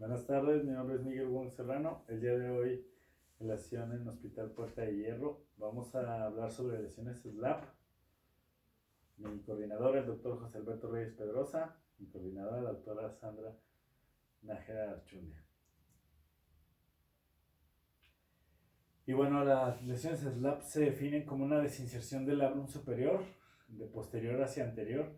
Buenas tardes, mi nombre es Miguel Gómez Serrano. El día de hoy, en la sesión en Hospital Puerta de Hierro, vamos a hablar sobre lesiones SLAP. Mi coordinador, el doctor José Alberto Reyes Pedrosa, mi coordinadora, la doctora Sandra Nájera Archundia. Y bueno, las lesiones SLAP se definen como una desinserción del labrum superior, de posterior hacia anterior,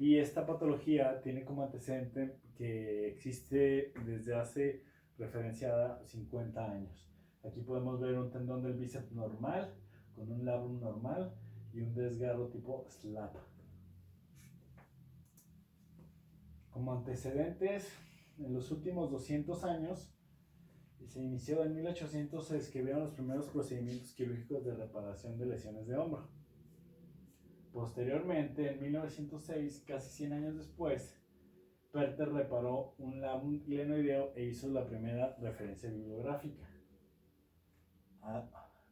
y esta patología tiene como antecedente que existe desde hace referenciada 50 años. Aquí podemos ver un tendón del bíceps normal, con un labrum normal y un desgarro tipo SLAP. Como antecedentes, en los últimos 200 años, se inició en 1800, se describieron los primeros procedimientos quirúrgicos de reparación de lesiones de hombro. Posteriormente, en 1906, casi 100 años después, Perter reparó un labrum glenoideo e hizo la primera referencia bibliográfica.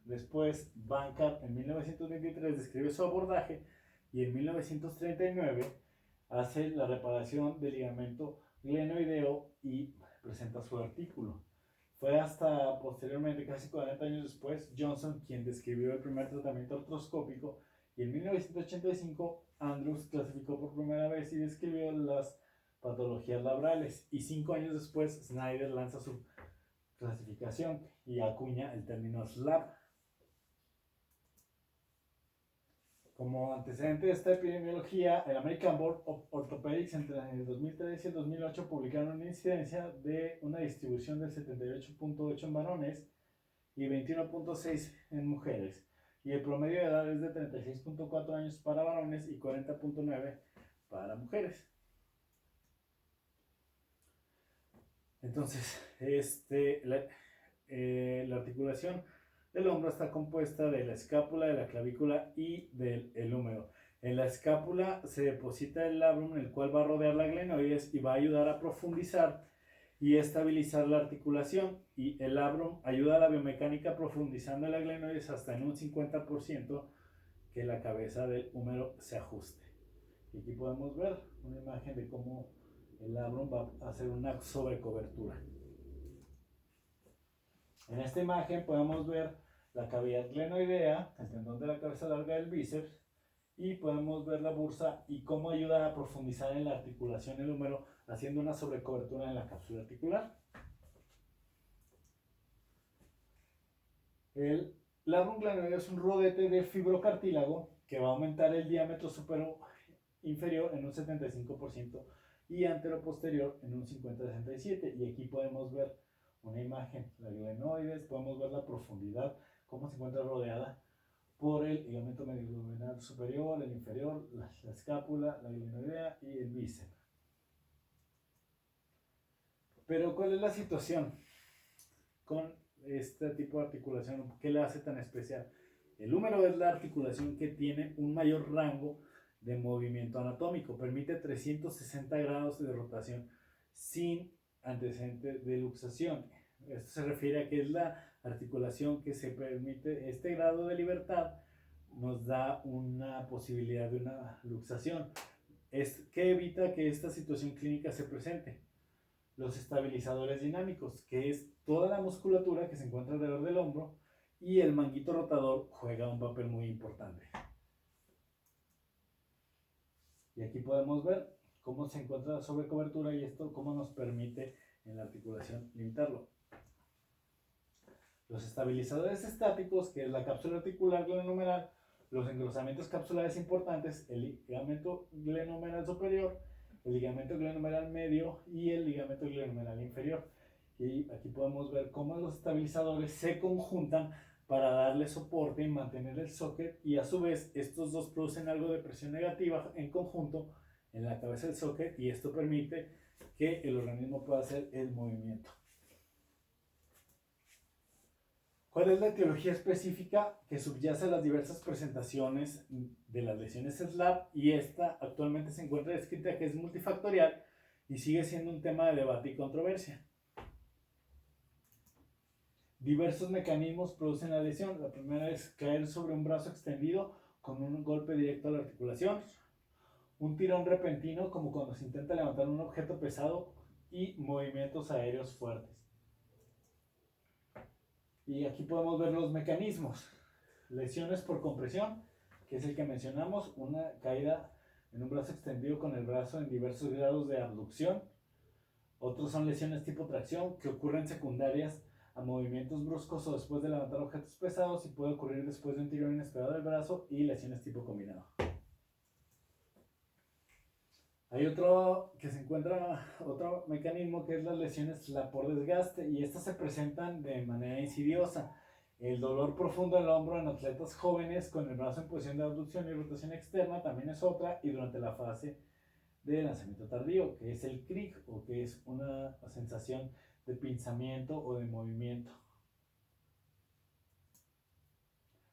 Después, Bankart en 1923 describe su abordaje y en 1939 hace la reparación del ligamento glenoideo y presenta su artículo. Fue hasta posteriormente, casi 40 años después, Johnson quien describió el primer tratamiento artroscópico, y en 1985 Andrews clasificó por primera vez y describió las patologías labrales, y 5 años después Snyder lanza su clasificación y acuña el término SLAP. Como antecedente de esta epidemiología, el American Board of Orthopedics entre el 2003 y el 2008 publicaron una incidencia de una distribución del 78.8 en varones y 21.6 en mujeres, y el promedio de edad es de 36.4 años para varones y 40.9 para mujeres. Entonces, la articulación del hombro está compuesta de la escápula, de la clavícula y del húmero. En la escápula se deposita el labrum, el cual va a rodear la glenoides y va a ayudar a profundizar y estabilizar la articulación, y el labrum ayuda a la biomecánica profundizando la glenoides hasta en un 50% que la cabeza del húmero se ajuste. Y aquí podemos ver una imagen de cómo el labrum va a hacer una sobrecobertura. En esta imagen podemos ver la cavidad glenoidea, el tendón de la cabeza larga del bíceps, y podemos ver la bursa y cómo ayuda a profundizar en la articulación del húmero, haciendo una sobrecobertura en la cápsula articular. El labrum glenoideo es un rodete de fibrocartílago que va a aumentar el diámetro superior inferior en un 75% y anteroposterior en un 50-67%. Y aquí podemos ver una imagen, la glenoides, podemos ver la profundidad, cómo se encuentra rodeada por el ligamento mediolunar superior, el inferior, la escápula, la glenoidea y el bíceps. Pero ¿cuál es la situación con este tipo de articulación? ¿Qué la hace tan especial? El húmero es la articulación que tiene un mayor rango de movimiento anatómico, permite 360 grados de rotación sin antecedentes de luxación. Esto se refiere a que es la articulación que se permite este grado de libertad, nos da una posibilidad de una luxación. ¿Qué evita que esta situación clínica se presente? Los estabilizadores dinámicos, que es toda la musculatura que se encuentra alrededor del hombro, y el manguito rotador juega un papel muy importante. Y aquí podemos ver cómo se encuentra la sobrecobertura y esto cómo nos permite en la articulación limitarlo. Los estabilizadores estáticos, que es la cápsula articular glenohumeral, los engrosamientos capsulares importantes, el ligamento glenohumeral superior, el ligamento glenohumeral medio y el ligamento glenohumeral inferior. Y aquí podemos ver cómo los estabilizadores se conjuntan para darle soporte y mantener el socket, y a su vez estos dos producen algo de presión negativa en conjunto en la cabeza del socket, y esto permite que el organismo pueda hacer el movimiento. ¿Cuál es la etiología específica que subyace a las diversas presentaciones de las lesiones SLAP? Y esta actualmente se encuentra descrita que es multifactorial y sigue siendo un tema de debate y controversia. Diversos mecanismos producen la lesión. La primera es caer sobre un brazo extendido con un golpe directo a la articulación. Un tirón repentino, como cuando se intenta levantar un objeto pesado y movimientos aéreos fuertes. Y aquí podemos ver los mecanismos. Lesiones por compresión, que es el que mencionamos, una caída en un brazo extendido con el brazo en diversos grados de abducción. Otros son lesiones tipo tracción, que ocurren secundarias a movimientos bruscos o después de levantar objetos pesados, y puede ocurrir después de un tirón inesperado del brazo, y lesiones tipo combinado. Hay otro mecanismo, que es las lesiones por desgaste, y estas se presentan de manera insidiosa. El dolor profundo del hombro en atletas jóvenes con el brazo en posición de abducción y rotación externa también es otra, y durante la fase de lanzamiento tardío, que es el cric, o que es una sensación de pinzamiento o de movimiento.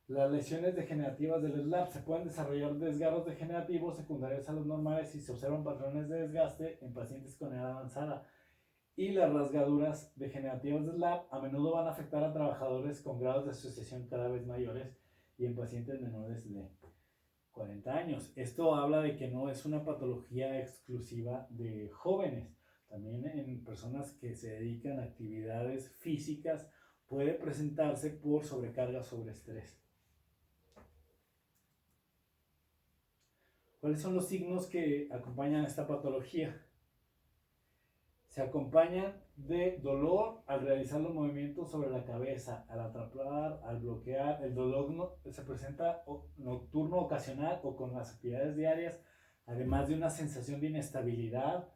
Las lesiones degenerativas del SLAP: se pueden desarrollar desgarros degenerativos secundarios a los normales si se observan patrones de desgaste en pacientes con edad avanzada. Y las rasgaduras degenerativas del SLAP a menudo van a afectar a trabajadores con grados de asociación cada vez mayores y en pacientes menores de 40 años. Esto habla de que no es una patología exclusiva de jóvenes. También en personas que se dedican a actividades físicas puede presentarse por sobrecarga o sobreestrés. ¿Cuáles son los signos que acompañan esta patología? Se acompañan de dolor al realizar los movimientos sobre la cabeza, al atrapar, al bloquear. El dolor se presenta nocturno, ocasional o con las actividades diarias, además de una sensación de inestabilidad,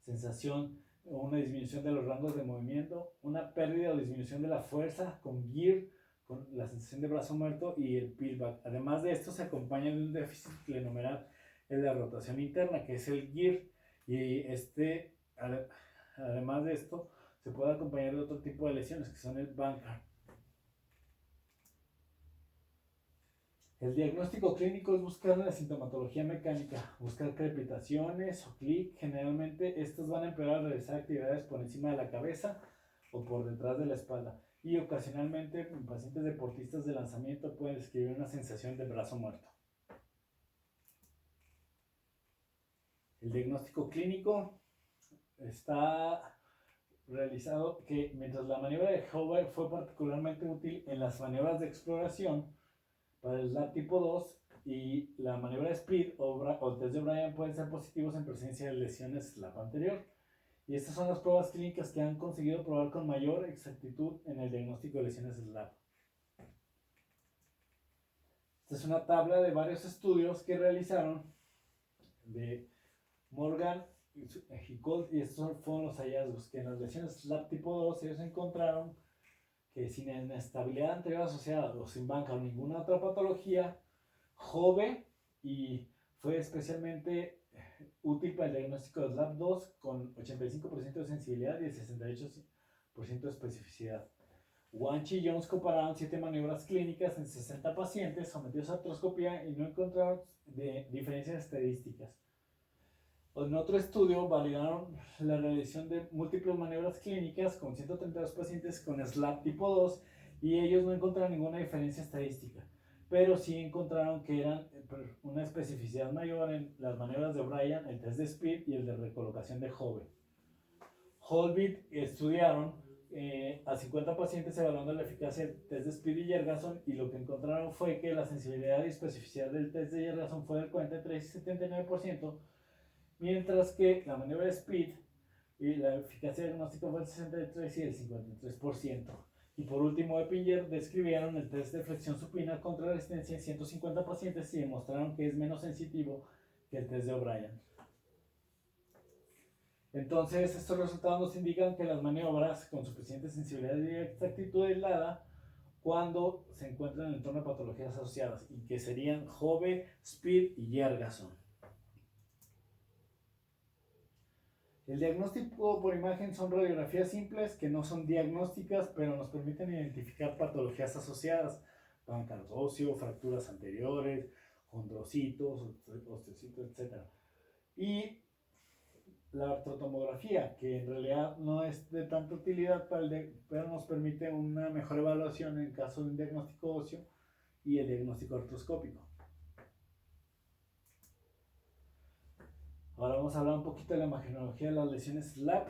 sensación o una disminución de los rangos de movimiento, una pérdida o disminución de la fuerza con GIR, con la sensación de brazo muerto y el pillback. Además de esto, se acompaña de un déficit glenomeral en la rotación interna, que es el GIR, y además de esto, se puede acompañar de otro tipo de lesiones, que son el Bankart. El diagnóstico clínico es buscar la sintomatología mecánica, buscar crepitaciones o clic. Generalmente estos van a empeorar al realizar actividades por encima de la cabeza o por detrás de la espalda, y ocasionalmente en pacientes deportistas de lanzamiento pueden describir una sensación de brazo muerto. El diagnóstico clínico está realizado que, mientras la maniobra de Hover fue particularmente útil en las maniobras de exploración para el SLAP tipo 2, y la maniobra de Speed o el test de Bryan pueden ser positivos en presencia de lesiones SLAP anterior. Y estas son las pruebas clínicas que han conseguido probar con mayor exactitud en el diagnóstico de lesiones SLAP. Esta es una tabla de varios estudios que realizaron de Morgan y Colt, y estos fueron los hallazgos: que en las lesiones SLAP tipo 2 ellos encontraron que sin inestabilidad anterior asociada o sin banca o ninguna otra patología, Jove, y fue especialmente útil para el diagnóstico de SLAP 2 con 85% de sensibilidad y el 68% de especificidad. Wanchi y Jones compararon 7 maniobras clínicas en 60 pacientes sometidos a artroscopía y no encontraron diferencias estadísticas. En otro estudio validaron la realización de múltiples maniobras clínicas con 132 pacientes con SLAP tipo 2 y ellos no encontraron ninguna diferencia estadística, pero sí encontraron que eran una especificidad mayor en las maniobras de Bryan, el test de Speed y el de recolocación de Hove. Holbit estudiaron a 50 pacientes evaluando la eficacia del test de Speed y Jergason, y lo que encontraron fue que la sensibilidad y especificidad del test de Jergason fue del 43 y 79%, mientras que la maniobra de Speed y la eficacia diagnóstica fue el 63 y el 53%. Y por último, Eppinger describieron el test de flexión supina contra resistencia en 150 pacientes y demostraron que es menos sensitivo que el test de O'Brien. Entonces, estos resultados nos indican que las maniobras con suficiente sensibilidad y exactitud aislada, cuando se encuentran en el entorno de patologías asociadas, y que serían Hove, Speed y Jergason. El diagnóstico por imagen son radiografías simples que no son diagnósticas, pero nos permiten identificar patologías asociadas: Bankart óseo, fracturas anteriores, condrocitos, osteocitos, etc. Y la artrotomografía, que en realidad no es de tanta utilidad, pero nos permite una mejor evaluación en caso de un diagnóstico óseo, y el diagnóstico artroscópico. Ahora vamos a hablar un poquito de la imagenología de las lesiones SLAP.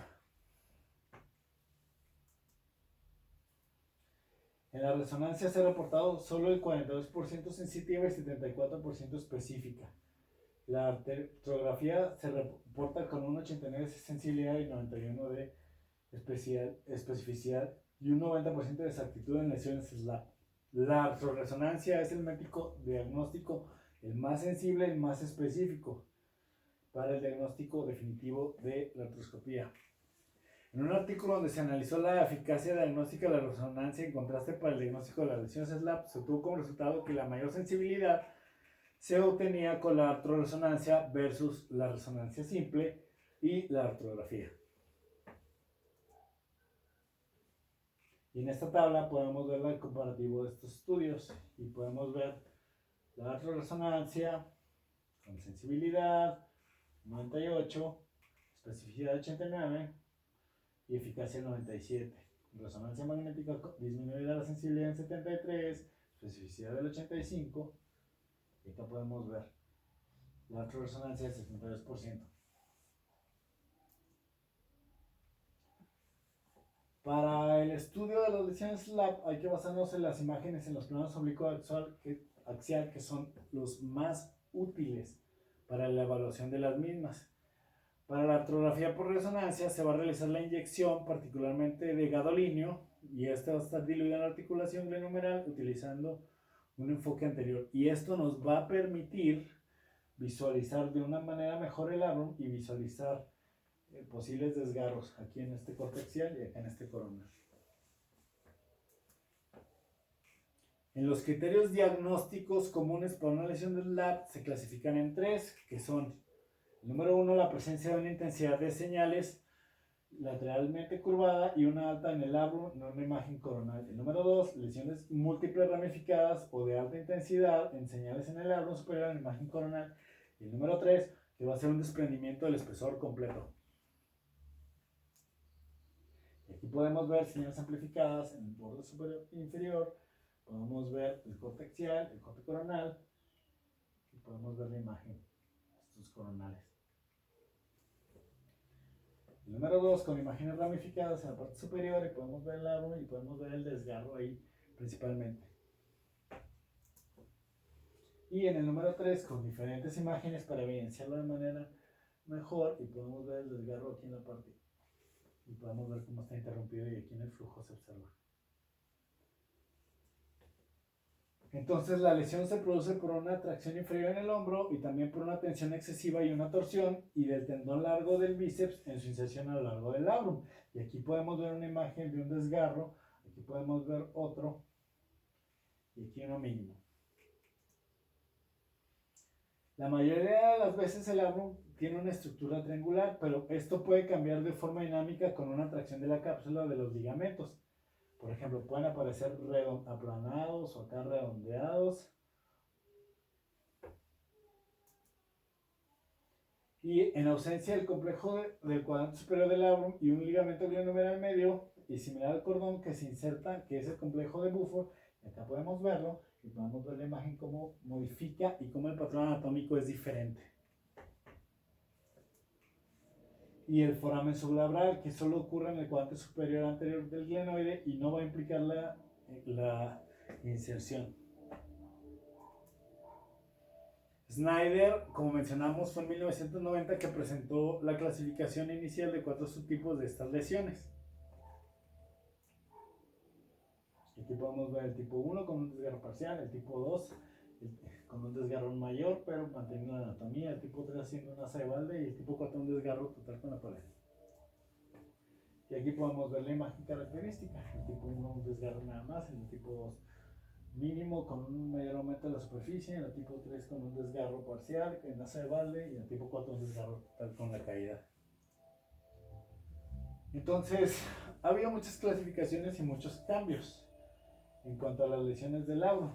En la resonancia se ha reportado solo el 42% sensitiva y 74% específica. La arterografía se reporta con un 89% de sensibilidad y 91% de especificidad y un 90% de exactitud en lesiones SLAP. La arterioresonancia es el método diagnóstico el más sensible y más específico para el diagnóstico definitivo de la artroscopía. En un artículo donde se analizó la eficacia diagnóstica de la resonancia en contraste para el diagnóstico de las lesiones SLAP, se obtuvo como resultado que la mayor sensibilidad se obtenía con la arterioresonancia versus la resonancia simple y la arterografía. Y en esta tabla podemos ver el comparativo de estos estudios y podemos ver la arterioresonancia con sensibilidad 98, especificidad 89 y eficacia 97. Resonancia magnética disminuida la sensibilidad en 73, especificidad del 85. Y acá podemos ver la arterioresonancia del 72%. Para el estudio de las lesiones SLAP hay que basarnos en las imágenes en los planos oblicuo axial que son los más útiles para la evaluación de las mismas. Para la artrografía por resonancia se va a realizar la inyección particularmente de gadolinio y esta va a estar diluida en la articulación glenohumeral utilizando un enfoque anterior y esto nos va a permitir visualizar de una manera mejor el labrum y visualizar posibles desgarros aquí en este corte axial y acá en este coronal. En los criterios diagnósticos comunes para una lesión del SLAP se clasifican en tres, que son el número 1, la presencia de una intensidad de señales lateralmente curvada y una alta en el labrum, no una imagen coronal. El número 2, lesiones múltiples ramificadas o de alta intensidad en señales en el labrum superior a la imagen coronal. Y el número 3, que va a ser un desprendimiento del espesor completo. Y aquí podemos ver señales amplificadas en el borde superior e inferior. Podemos ver el corte axial, el corte coronal y podemos ver la imagen de estos coronales. El número 2 con imágenes ramificadas en la parte superior y podemos ver el labrum y podemos ver el desgarro ahí principalmente. Y en el número 3 con diferentes imágenes para evidenciarlo de manera mejor y podemos ver el desgarro aquí en la parte y podemos ver cómo está interrumpido y aquí en el flujo se observa. Entonces la lesión se produce por una tracción inferior en el hombro y también por una tensión excesiva y una torsión y del tendón largo del bíceps en su inserción a lo largo del labrum. Y aquí podemos ver una imagen de un desgarro, aquí podemos ver otro y aquí uno mínimo. La mayoría de las veces el labrum tiene una estructura triangular, pero esto puede cambiar de forma dinámica con una tracción de la cápsula de los ligamentos. Por ejemplo, pueden aparecer aplanados o acá redondeados. Y en ausencia del complejo del cuadrante superior del labrum y un ligamento glenohumeral medio y similar al cordón que se inserta, que es el complejo de Buford, acá podemos verlo y podemos ver la imagen cómo modifica y cómo el patrón anatómico es diferente. Y el foramen sublabral, que solo ocurre en el cuadrante superior anterior del glenoide y no va a implicar la inserción. Snyder, como mencionamos, fue en 1990 que presentó la clasificación inicial de 4 subtipos de estas lesiones. Aquí podemos ver el tipo 1 con un desgarro parcial, el tipo 2 con un desgarro mayor pero manteniendo la anatomía, el tipo 3 haciendo una asa de balde y el tipo 4 un desgarro total con la pared. Y aquí podemos ver la imagen característica, el tipo 1 un desgarro nada más, el tipo 2 mínimo con un mayor aumento de la superficie, el tipo 3 con un desgarro parcial en asa de balde y el tipo 4 un desgarro total con la caída. Entonces, ha habido muchas clasificaciones y muchos cambios en cuanto a las lesiones del labrum.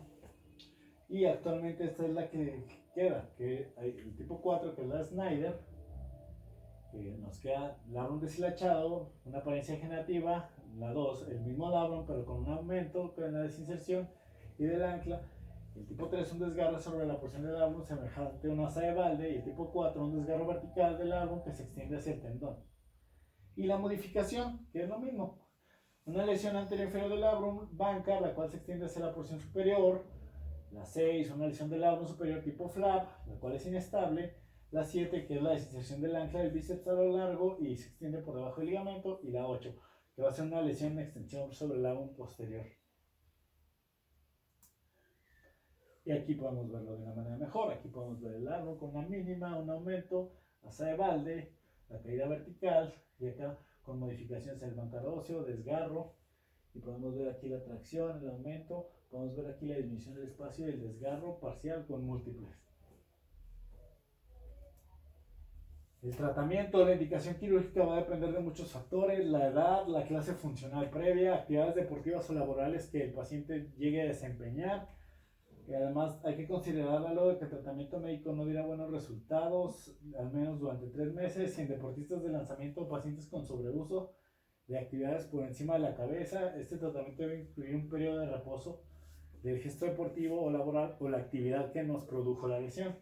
Y actualmente esta es la que queda, que hay el tipo 4 que es la Snyder, que nos queda labrum deshilachado, una apariencia degenerativa, la 2 el mismo labrum pero con un aumento en la desinserción y del ancla, el tipo 3 un desgarro sobre la porción del labrum semejante a una asa de balde y el tipo 4 un desgarro vertical del labrum que se extiende hacia el tendón. Y la modificación, que es lo mismo, Una lesión anterior inferior del labrum, banca, la cual se extiende hacia la porción superior. La 6, una lesión del labrum superior tipo flap, la cual es inestable. La 7, que es la desinserción del ancla del bíceps a lo largo y se extiende por debajo del ligamento. Y la 8, que va a ser una lesión en extensión sobre el labrum posterior. Y aquí podemos verlo de una manera mejor. Aquí podemos ver el labrum con una mínima, un aumento, asa de balde, la caída vertical, y acá con modificaciones en el bancar óseo, desgarro, y podemos ver aquí la tracción, el aumento, podemos ver aquí la disminución del espacio y el desgarro parcial con múltiples. El tratamiento, la indicación quirúrgica va a depender de muchos factores, la edad, la clase funcional previa, actividades deportivas o laborales que el paciente llegue a desempeñar. Y además hay que considerar algo de que el tratamiento médico no dirá buenos resultados, al menos durante 3 meses, y en deportistas de lanzamiento o pacientes con sobreuso de actividades por encima de la cabeza. Este tratamiento debe incluir un periodo de reposo del gesto deportivo o laboral o la actividad que nos produjo la lesión.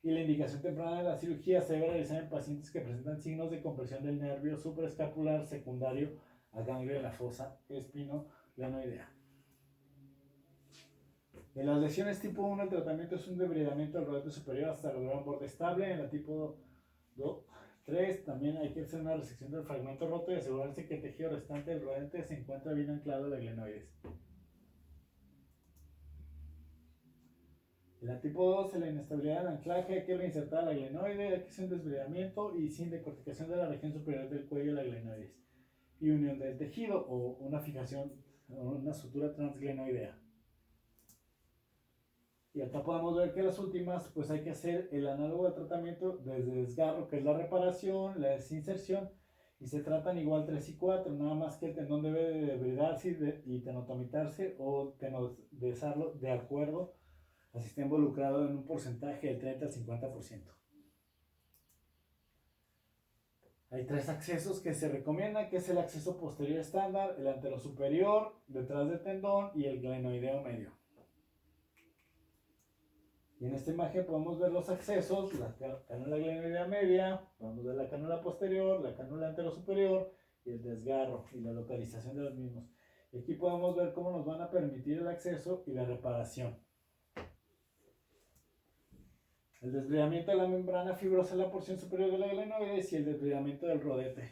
Y la indicación temprana de la cirugía se debe realizar en pacientes que presentan signos de compresión del nervio supraescapular secundario a ganglio de la fosa espinoglenoidea. En las lesiones tipo 1 el tratamiento es un debridamiento del rodete superior hasta lograr un borde estable. En la tipo 2, 3 también hay que hacer una resección del fragmento roto y asegurarse que el tejido restante del rodete se encuentra bien anclado a la glenoides. En la tipo 2, en la inestabilidad del anclaje, hay que reinsertar la glenoide, hay que hacer un desbridamiento y sin decorticación de la región superior del cuello de la glenoides. Y unión del tejido o una fijación o una sutura transglenoidea. Y acá podemos ver que las últimas, pues hay que hacer el análogo de tratamiento desde desgarro, que es la reparación, la desinserción, y se tratan igual 3 y 4, nada más que el tendón debe de debridarse y tenotomitarse o tenodesarlo de acuerdo a si está involucrado en un porcentaje del 30 al 50%. Hay 3 accesos que se recomiendan, que es el acceso posterior estándar, el anterosuperior, detrás del tendón y el glenoideo medio. Y en esta imagen podemos ver los accesos, la cánula glenoidea media, podemos ver la cánula posterior, la cánula anterosuperior y el desgarro y la localización de los mismos. Y aquí podemos ver cómo nos van a permitir el acceso y la reparación. El desbridamiento de la membrana fibrosa en la porción superior de la glenoides y el desbridamiento del rodete.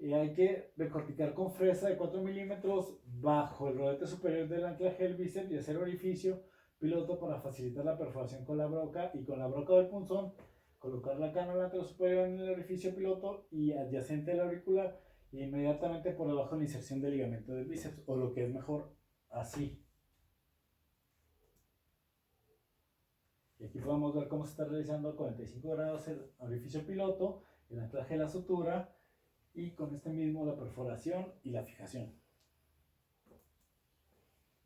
Y hay que decorticar con fresa de 4 milímetros bajo el rodete superior del anclaje del bíceps y hacer orificio piloto para facilitar la perforación con la broca, y con la broca del punzón colocar la cánula anterosuperior en el orificio piloto y adyacente al auricular e inmediatamente por debajo de la inserción del ligamento del bíceps, o lo que es mejor, así. Y aquí podemos ver cómo se está realizando a 45 grados el orificio piloto, el anclaje de la sutura, y con este mismo la perforación y la fijación.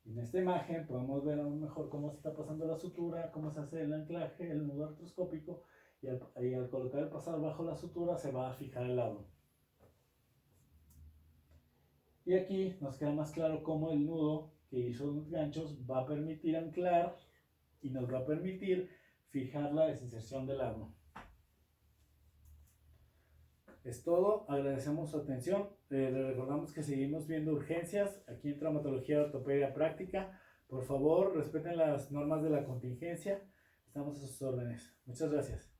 En esta imagen podemos ver aún mejor cómo se está pasando la sutura, cómo se hace el anclaje, el nudo artroscópico, y al colocar el pasar bajo la sutura se va a fijar el lado. Y aquí nos queda más claro cómo el nudo que hizo los ganchos va a permitir anclar y nos va a permitir fijar la desinserción del lado. Es todo, agradecemos su atención. Les recordamos que seguimos viendo urgencias aquí en Traumatología de Ortopedia Práctica. Por favor, respeten las normas de la contingencia. Estamos a sus órdenes. Muchas gracias.